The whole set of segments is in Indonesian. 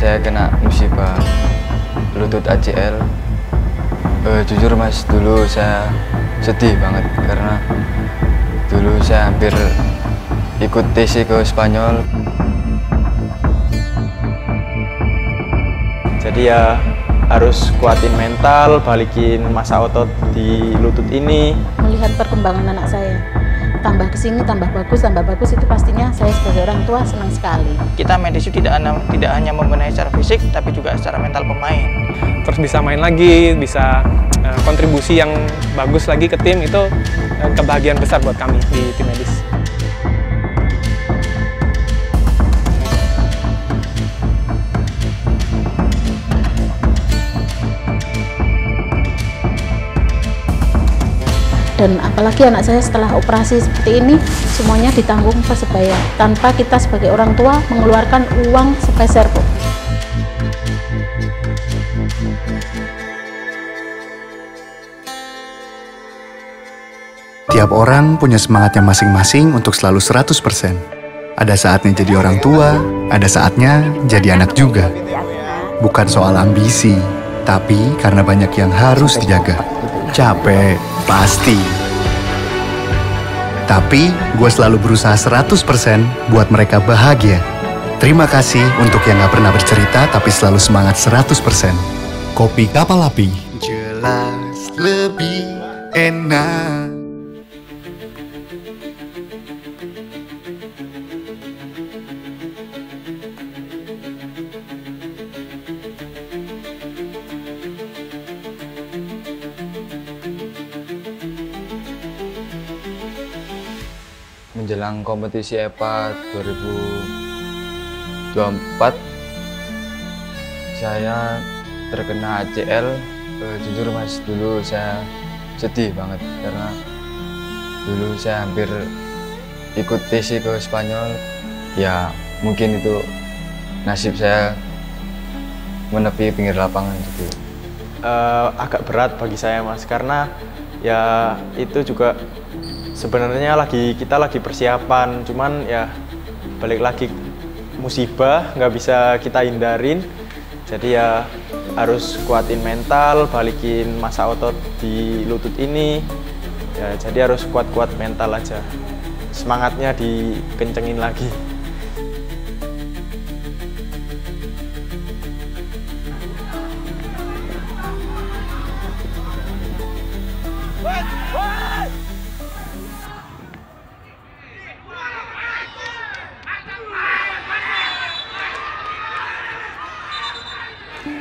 saya kena musibah lutut ACL. Jujur Mas, dulu saya sedih banget karena dulu saya hampir ikut TC ke Spanyol. Jadi ya harus kuatin mental, balikin masa otot di lutut ini. Melihat perkembangan anak saya, tambah kesini tambah bagus itu pastinya saya sebagai orang tua senang sekali. Kita medis itu tidak hanya membenahi secara fisik, tapi juga secara mental pemain. Terus bisa main lagi, bisa kontribusi yang bagus lagi ke tim, itu kebahagiaan besar buat kami di tim medis. Dan apalagi anak saya setelah operasi seperti ini, semuanya ditanggung Persebaya, tanpa kita sebagai orang tua mengeluarkan uang sepeser pun. Tiap orang punya semangatnya masing-masing untuk selalu 100%. Ada saatnya jadi orang tua, ada saatnya jadi anak juga. Bukan soal ambisi, tapi karena banyak yang harus dijaga. Capek, pasti. Tapi gue selalu berusaha 100% buat mereka bahagia. Terima kasih untuk yang gak pernah bercerita tapi selalu semangat 100%. Kopi Kapal Api. Jelas lebih enak. Menjelang kompetisi EPA 2024 saya terkena ACL. Jujur Mas, dulu saya sedih banget karena dulu saya hampir ikut TC ke Spanyol. Ya mungkin itu nasib saya menepi pinggir lapangan gitu. Agak berat bagi saya Mas, karena ya itu juga sebenarnya kita lagi persiapan, cuman ya balik lagi musibah nggak bisa kita hindarin. Jadi ya harus kuatin mental, balikin masa otot di lutut ini. Ya jadi harus kuat-kuat mental aja. Semangatnya dikencengin lagi.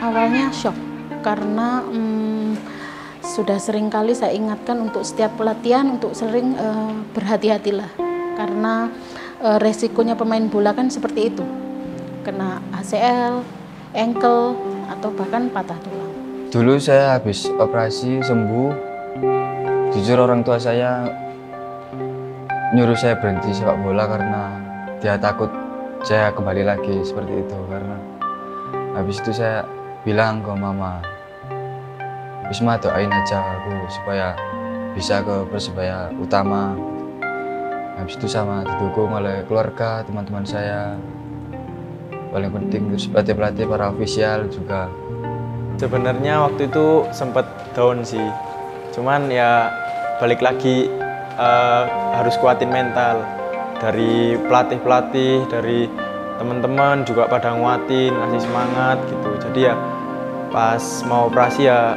Awalnya shock karena sudah sering kali saya ingatkan untuk setiap pelatihan untuk sering berhati-hatilah, karena resikonya pemain bola kan seperti itu, kena ACL, ankle, atau bahkan patah tulang. Dulu saya habis operasi sembuh, jujur orang tua saya nyuruh saya berhenti sepak bola karena dia takut saya kembali lagi seperti itu. Karena habis itu saya bilang ke mama, Bisma doain aja aku supaya bisa ke Persebaya utama. Habis itu sama didukung oleh keluarga, teman-teman saya, paling penting terus pelatih-pelatih, para ofisial juga. Sebenarnya waktu itu sempat down sih, cuman ya balik lagi harus kuatin mental. Dari pelatih-pelatih, dari teman-teman juga pada nguatin, ngasih semangat gitu. Jadi ya pas mau operasi ya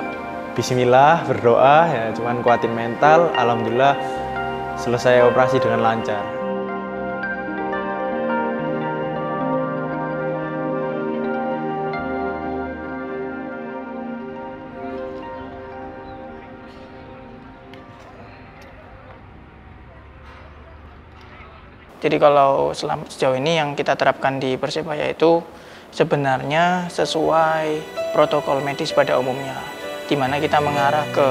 bismillah, berdoa ya, cuman kuatin mental. Alhamdulillah selesai operasi dengan lancar. Jadi kalau sejauh ini yang kita terapkan di Persebaya itu sebenarnya sesuai protokol medis pada umumnya, di mana kita mengarah ke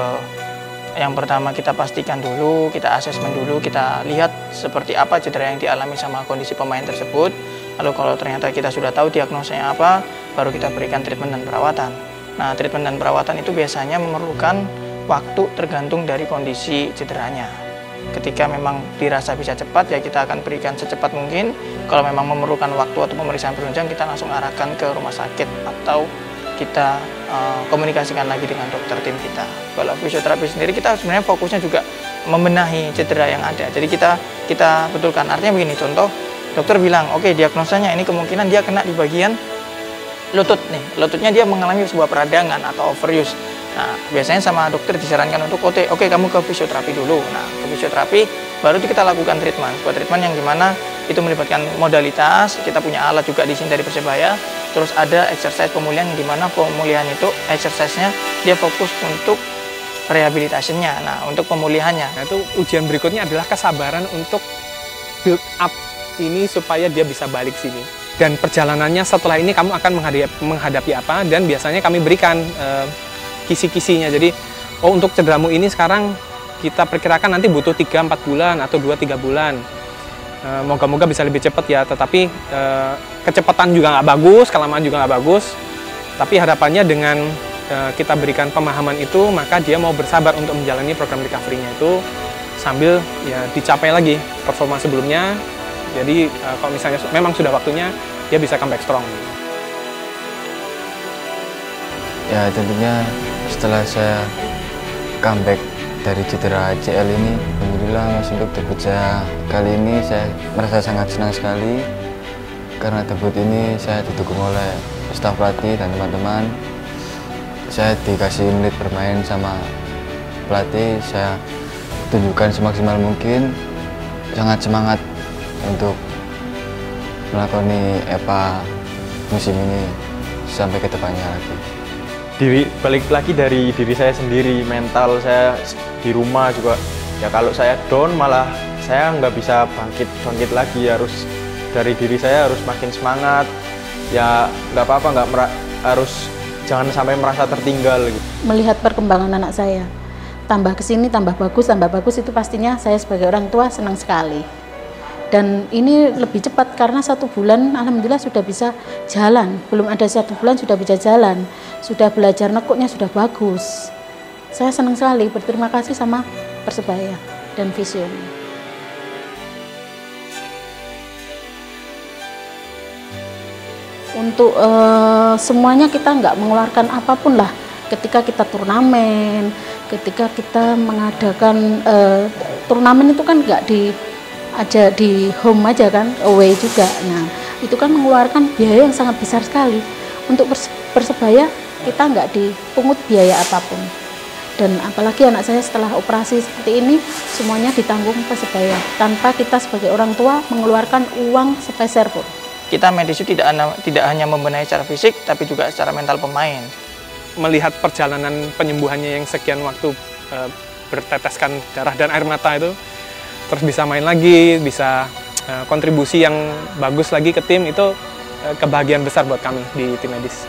yang pertama, kita pastikan dulu, kita asesmen dulu, kita lihat seperti apa cedera yang dialami sama kondisi pemain tersebut. Lalu kalau ternyata kita sudah tahu diagnosanya apa, baru kita berikan treatment dan perawatan. Nah, treatment dan perawatan itu biasanya memerlukan waktu tergantung dari kondisi cederanya. Ketika memang dirasa bisa cepat, ya kita akan berikan secepat mungkin. Kalau memang memerlukan waktu atau pemeriksaan berjenjang, kita langsung arahkan ke rumah sakit atau kita komunikasikan lagi dengan dokter tim kita. Kalau fisioterapi sendiri, kita sebenarnya fokusnya juga membenahi cedera yang ada. Jadi kita betulkan. Artinya begini, contoh dokter bilang, oke, diagnosanya ini kemungkinan dia kena di bagian lutut nih. Lututnya dia mengalami sebuah peradangan atau overuse. Nah, biasanya sama dokter disarankan untuk oke, kamu ke fisioterapi dulu. Nah, ke fisioterapi baru kita lakukan treatment. Sebuah treatment yang dimana itu melibatkan modalitas. Kita punya alat juga di sini dari Persebaya. Terus ada exercise pemulihan yang dimana pemulihan itu exercise-nya dia fokus untuk rehabilitasinya. Nah, untuk pemulihannya. Nah, itu ujian berikutnya adalah kesabaran untuk build up ini supaya dia bisa balik sini. Dan perjalanannya setelah ini kamu akan menghadapi apa, dan biasanya kami berikan kisi-kisinya. Jadi, untuk cederamu ini sekarang kita perkirakan nanti butuh 3-4 bulan atau 2-3 bulan. Moga-moga bisa lebih cepat ya, tetapi kecepatan juga nggak bagus, kelamaan juga nggak bagus. Tapi harapannya dengan kita berikan pemahaman itu, maka dia mau bersabar untuk menjalani program recovery-nya itu sambil ya dicapai lagi performa sebelumnya. Jadi kalau misalnya memang sudah waktunya, dia bisa comeback strong. Ya tentunya setelah saya comeback dari cedera ACL ini, alhamdulillah Mas, untuk debut saya kali ini saya merasa sangat senang sekali karena debut ini saya didukung oleh staf pelatih dan teman-teman. Saya dikasih menit bermain sama pelatih, saya tunjukkan semaksimal mungkin, sangat semangat untuk melakoni EPA musim ini sampai ke depannya lagi. Balik lagi dari diri saya sendiri, mental saya di rumah juga ya, kalau saya down malah saya nggak bisa bangkit lagi. Harus dari diri saya harus makin semangat ya, nggak apa-apa, harus jangan sampai merasa tertinggal gitu. Melihat perkembangan anak saya tambah kesini tambah bagus itu pastinya saya sebagai orang tua senang sekali. Dan ini lebih cepat karena 1 bulan alhamdulillah sudah bisa jalan. Belum ada 1 bulan sudah bisa jalan, sudah belajar nekuknya sudah bagus. Saya senang sekali, berterima kasih sama Persebaya dan Visionya. Untuk semuanya kita nggak mengeluarkan apapun lah. Ketika kita turnamen, ketika kita mengadakan turnamen itu kan nggak aja di home aja kan, away juga. Nah, itu kan mengeluarkan biaya yang sangat besar sekali. Untuk Persebaya kita nggak dipungut biaya apapun. Dan apalagi anak saya setelah operasi seperti ini, semuanya ditanggung Persebaya tanpa kita sebagai orang tua mengeluarkan uang sepeser pun. Kita medis itu tidak hanya membenahi secara fisik, tapi juga secara mental pemain. Melihat perjalanan penyembuhannya yang sekian waktu berteteskan darah dan air mata itu, terus bisa main lagi, bisa kontribusi yang bagus lagi ke tim, itu kebahagiaan besar buat kami di tim medis.